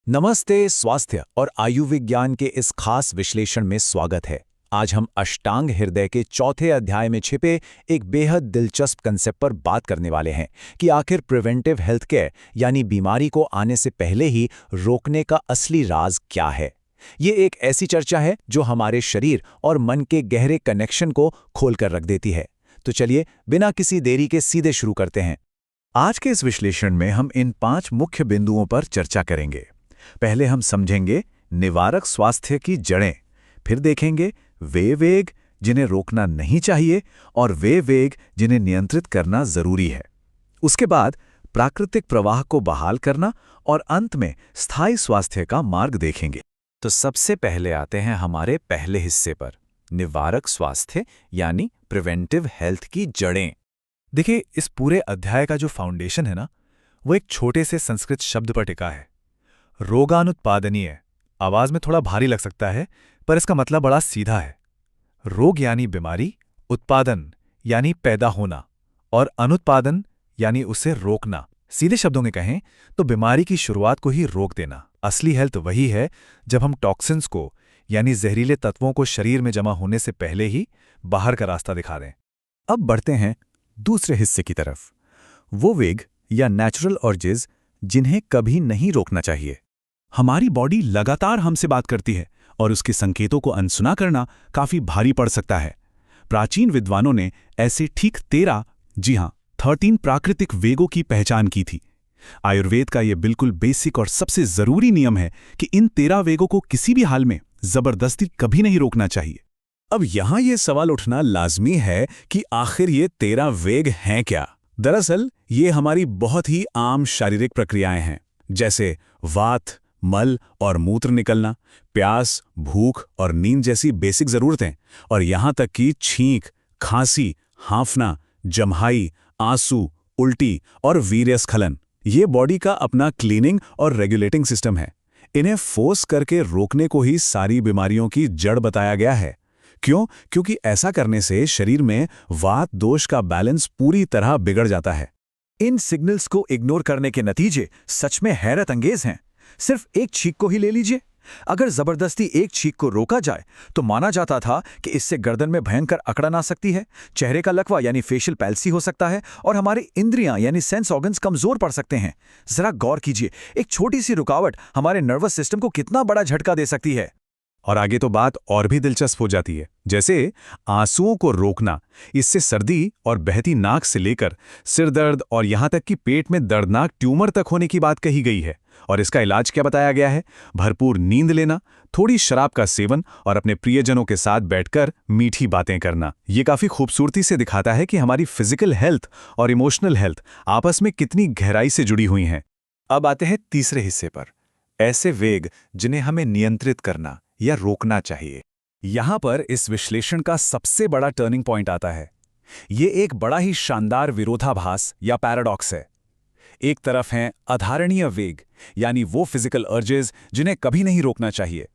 नमस्ते। स्वास्थ्य और आयु विज्ञान के इस खास विश्लेषण में स्वागत है। आज हम अष्टांग हृदय के चौथे अध्याय में छिपे एक बेहद दिलचस्प कंसेप्ट पर बात करने वाले हैं कि आखिर प्रिवेंटिव हेल्थ केयर यानी बीमारी को आने से पहले ही रोकने का असली राज क्या है। ये एक ऐसी चर्चा है जो हमारे शरीर और मन के गहरे कनेक्शन को खोलकर रख देती है। तो चलिए बिना किसी देरी के सीधे शुरू करते हैं। आज के इस विश्लेषण में हम इन 5 मुख्य बिंदुओं पर चर्चा करेंगे। पहले हम समझेंगे निवारक स्वास्थ्य की जड़ें, फिर देखेंगे वे वेग जिन्हें रोकना नहीं चाहिए और वे वेग जिन्हें नियंत्रित करना जरूरी है। उसके बाद प्राकृतिक प्रवाह को बहाल करना और अंत में स्थायी स्वास्थ्य का मार्ग देखेंगे। तो सबसे पहले आते हैं हमारे पहले हिस्से पर, निवारक स्वास्थ्य यानी प्रिवेंटिव हेल्थ की जड़ें। देखिए, इस पूरे अध्याय का जो फाउंडेशन है ना, वो एक छोटे से संस्कृत शब्द पर टिका है, रोगानुत्पादनीय। आवाज में थोड़ा भारी लग सकता है, पर इसका मतलब बड़ा सीधा है। रोग यानी बीमारी, उत्पादन यानी पैदा होना, और अनुत्पादन यानी उसे रोकना। सीधे शब्दों में कहें तो बीमारी की शुरुआत को ही रोक देना। असली हेल्थ वही है जब हम टॉक्सिन्स को यानी जहरीले तत्वों को शरीर में जमा होने से पहले ही बाहर का रास्ता दिखा दें। अब बढ़ते हैं दूसरे हिस्से की तरफ, वो वेग या नेचुरल अर्जेस जिन्हें कभी नहीं रोकना चाहिए। हमारी बॉडी लगातार हमसे बात करती है और उसके संकेतों को अनसुना करना काफी भारी पड़ सकता है। प्राचीन विद्वानों ने ऐसे ठीक 13 प्राकृतिक वेगों की पहचान की थी। आयुर्वेद का यह बिल्कुल बेसिक और सबसे जरूरी नियम है कि इन 13 वेगों को किसी भी हाल में जबरदस्ती कभी नहीं रोकना चाहिए। अब यहां यह सवाल उठना लाजमी है कि आखिर ये 13 वेग हैं क्या। दरअसल ये हमारी बहुत ही आम शारीरिक प्रक्रियाएं हैं, जैसे वात, मल और मूत्र निकलना, प्यास, भूख और नींद जैसी बेसिक जरूरतें, और यहां तक कि छींक, खांसी, हांफना, जम्हाई, आंसू, उल्टी और वीर्यस्खलन। ये बॉडी का अपना क्लीनिंग और रेगुलेटिंग सिस्टम है। इन्हें फोर्स करके रोकने को ही सारी बीमारियों की जड़ बताया गया है। क्यों? क्योंकि ऐसा करने से शरीर में वात दोष का बैलेंस पूरी तरह बिगड़ जाता है। इन सिग्नल्स को इग्नोर करने के नतीजे सच में हैरत अंगेज हैं। सिर्फ एक छींक को ही ले लीजिए। अगर जबरदस्ती एक छींक को रोका जाए तो माना जाता था कि इससे गर्दन में भयंकर अकड़न आ सकती है, चेहरे का लकवा यानी फेशियल पैल्सी हो सकता है और हमारी इंद्रियां यानी सेंस ऑर्गन्स कमजोर पड़ सकते हैं। जरा गौर कीजिए, एक छोटी सी रुकावट हमारे नर्वस सिस्टम को कितना बड़ा झटका दे सकती है। और आगे तो बात और भी दिलचस्प हो जाती है, जैसे आंसुओं को रोकना। इससे सर्दी और बहती नाक से लेकर सिर दर्द और यहां तक कि पेट में दर्दनाक ट्यूमर तक होने की बात कही गई है। और इसका इलाज क्या बताया गया है? भरपूर नींद लेना, थोड़ी शराब का सेवन और अपने प्रियजनों के साथ बैठकर मीठी बातें करना। ये काफी खूबसूरती से दिखाता है कि हमारी फिजिकल हेल्थ और इमोशनल हेल्थ आपस में कितनी गहराई से जुड़ी हुई हैं। अब आते हैं तीसरे हिस्से पर, ऐसे वेग जिन्हें हमें नियंत्रित करना या रोकना चाहिए। यहां पर इस विश्लेषण का सबसे बड़ा टर्निंग पॉइंट आता है। ये एक बड़ा ही शानदार विरोधाभास या पैराडॉक्स है। एक तरफ हैं अधारणीय वेग यानी वो फिजिकल अर्जेस जिन्हें कभी नहीं रोकना चाहिए,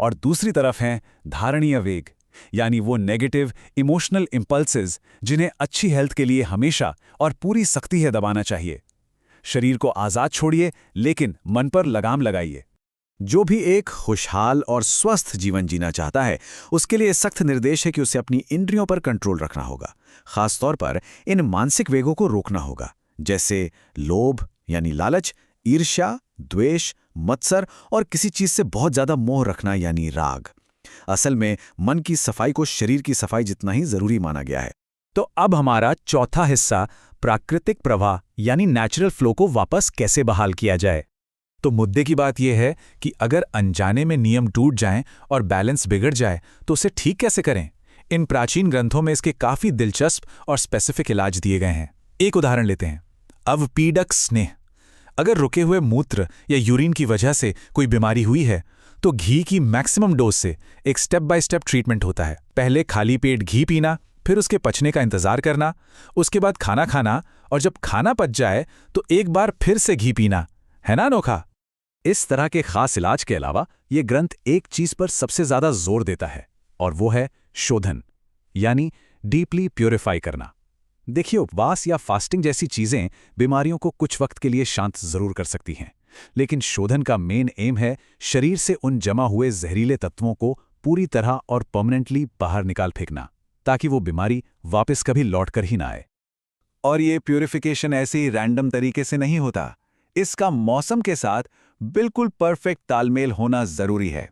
और दूसरी तरफ हैं धारणीय वेग यानी वो नेगेटिव इमोशनल इंपल्सेस जिन्हें अच्छी हेल्थ के लिए हमेशा और पूरी सख्ती से दबाना चाहिए। शरीर को आजाद छोड़िए, लेकिन मन पर लगाम लगाइए। जो भी एक खुशहाल और स्वस्थ जीवन जीना चाहता है, उसके लिए सख्त निर्देश है कि उसे अपनी इंद्रियों पर कंट्रोल रखना होगा। खासतौर पर इन मानसिक वेगों को रोकना होगा, जैसे लोभ यानी लालच, ईर्ष्या, द्वेष, मत्सर और किसी चीज से बहुत ज्यादा मोह रखना यानी राग। असल में मन की सफाई को शरीर की सफाई जितना ही जरूरी माना गया है। तो अब हमारा चौथा हिस्सा, प्राकृतिक प्रवाह यानी नेचुरल फ्लो को वापस कैसे बहाल किया जाए। तो मुद्दे की बात यह है कि अगर अनजाने में नियम टूट जाएं और बैलेंस बिगड़ जाए तो उसे ठीक कैसे करें। इन प्राचीन ग्रंथों में इसके काफी दिलचस्प और स्पेसिफिक इलाज दिए गए हैं। एक उदाहरण लेते हैं, अवपीडक स्नेह। अगर रुके हुए मूत्र या यूरिन की वजह से कोई बीमारी हुई है तो घी की मैक्सिमम डोज से एक स्टेप बाय स्टेप ट्रीटमेंट होता है। पहले खाली पेट घी पीना, फिर उसके पचने का इंतजार करना, उसके बाद खाना खाना, और जब खाना पच जाए तो एक बार फिर से घी पीना। है ना अनोखा? इस तरह के खास इलाज के अलावा ये ग्रंथ एक चीज पर सबसे ज्यादा जोर देता है, और वो है शोधन यानी डीपली प्यूरिफाई करना। देखिए, उपवास या फास्टिंग जैसी चीजें बीमारियों को कुछ वक्त के लिए शांत जरूर कर सकती हैं, लेकिन शोधन का मेन एम है शरीर से उन जमा हुए जहरीले तत्वों को पूरी तरह और परमानेंटली बाहर निकाल फेंकना, ताकि वो बीमारी वापस कभी लौट कर ही ना आए। और ये प्यूरिफिकेशन ऐसे ही रैंडम तरीके से नहीं होता। इसका मौसम के साथ बिल्कुल परफेक्ट तालमेल होना जरूरी है।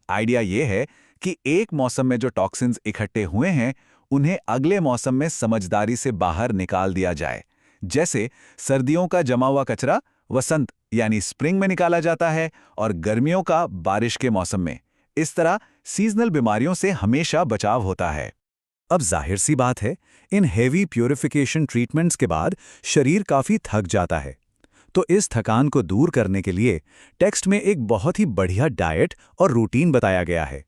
आइडिया ये है कि एक मौसम में जो टॉक्सिन्स इकट्ठे हुए हैं उन्हें अगले मौसम में समझदारी से बाहर निकाल दिया जाए। जैसे सर्दियों का जमा हुआ कचरा वसंत यानी स्प्रिंग में निकाला जाता है और गर्मियों का बारिश के मौसम में। इस तरह सीजनल बीमारियों से हमेशा बचाव होता है। अब जाहिर सी बात है, इन हेवी प्यूरिफिकेशन ट्रीटमेंट्स के बाद शरीर काफी थक जाता है। तो इस थकान को दूर करने के लिए टेक्स्ट में एक बहुत ही बढ़िया डाइट और रूटीन बताया गया है।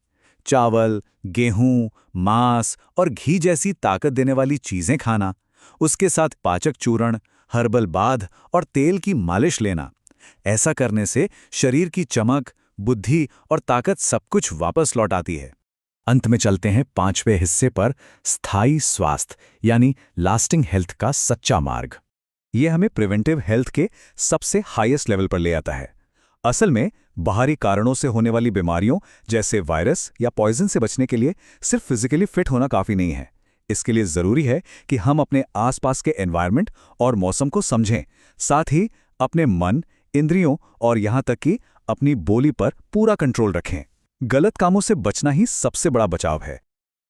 चावल, गेहूं, मांस और घी जैसी ताकत देने वाली चीजें खाना, उसके साथ पाचक चूर्ण, हर्बल बाथ और तेल की मालिश लेना। ऐसा करने से शरीर की चमक, बुद्धि और ताकत सब कुछ वापस लौट आती है। अंत में चलते हैं 5वें हिस्से पर, स्थायी स्वास्थ्य यानी लास्टिंग हेल्थ का सच्चा मार्ग। यह हमें प्रिवेंटिव हेल्थ के सबसे हाईएस्ट लेवल पर ले आता है। असल में बाहरी कारणों से होने वाली बीमारियों जैसे वायरस या पॉइजन से बचने के लिए सिर्फ फिजिकली फिट होना काफी नहीं है। इसके लिए जरूरी है कि हम अपने आसपास के एनवायरनमेंट और मौसम को समझें, साथ ही अपने मन, इंद्रियों और यहां तक कि अपनी बोली पर पूरा कंट्रोल रखें। गलत कामों से बचना ही सबसे बड़ा बचाव है।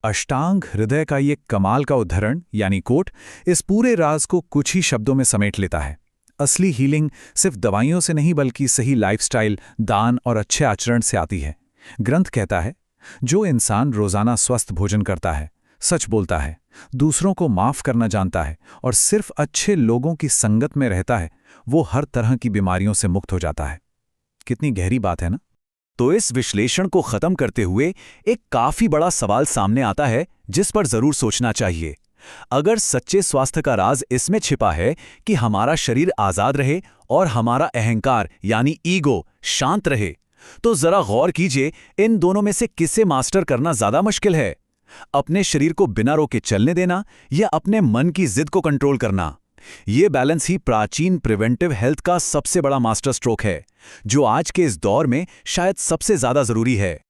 अष्टांग हृदय का ये कमाल का उदाहरण यानी कोट इस पूरे राज को कुछ ही शब्दों में समेट लेता है। असली हीलिंग सिर्फ दवाइयों से नहीं बल्कि सही लाइफस्टाइल, दान और अच्छे आचरण से आती है। ग्रंथ कहता है, जो इंसान रोजाना स्वस्थ भोजन करता है, सच बोलता है, दूसरों को माफ करना जानता है और सिर्फ अच्छे लोगों की संगत में रहता है, वो हर तरह की बीमारियों से मुक्त हो जाता है। कितनी गहरी बात है ना? तो इस विश्लेषण को खत्म करते हुए एक काफी बड़ा सवाल सामने आता है जिस पर जरूर सोचना चाहिए। अगर सच्चे स्वास्थ्य का राज इसमें छिपा है कि हमारा शरीर आजाद रहे और हमारा अहंकार यानी ईगो शांत रहे, तो जरा गौर कीजिए, इन दोनों में से किसे मास्टर करना ज्यादा मुश्किल है? अपने शरीर को बिना रोके चलने देना या अपने मन की जिद को कंट्रोल करना? ये बैलेंस ही प्राचीन प्रिवेंटिव हेल्थ का सबसे बड़ा मास्टर स्ट्रोक है, जो आज के इस दौर में शायद सबसे ज्यादा जरूरी है।